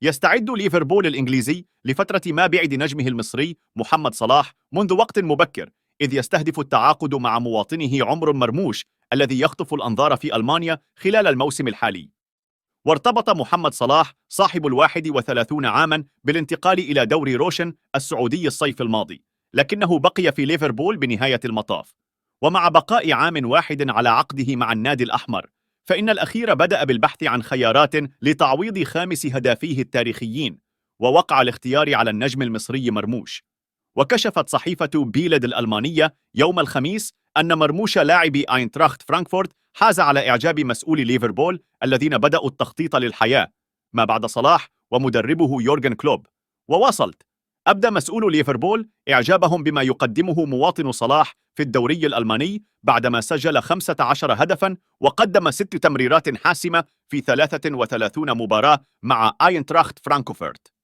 يستعد ليفربول الإنجليزي لفترة ما بعد نجمه المصري محمد صلاح منذ وقت مبكر، إذ يستهدف التعاقد مع مواطنه عمر مرموش الذي يخطف الأنظار في ألمانيا خلال الموسم الحالي. وارتبط محمد صلاح صاحب 31 عاما بالانتقال إلى دوري روشن السعودي الصيف الماضي، لكنه بقي في ليفربول بنهاية المطاف. ومع بقاء عام واحد على عقده مع النادي الأحمر، فإن الأخير بدأ بالبحث عن خيارات لتعويض خامس هدافيه التاريخيين، ووقع الاختيار على النجم المصري مرموش. وكشفت صحيفة بيلد الألمانية يوم الخميس أن مرموش لاعب أينتراخت فرانكفورت حاز على إعجاب مسؤولي ليفربول الذين بدأوا التخطيط للحياة ما بعد صلاح ومدربه يورغن كلوب. وواصلت: أبدى مسؤول ليفربول إعجابهم بما يقدمه مواطن صلاح في الدوري الألماني بعدما سجل 15 هدفا وقدم 6 تمريرات حاسمة في 33 مباراة مع أينتراخت فرانكفورت.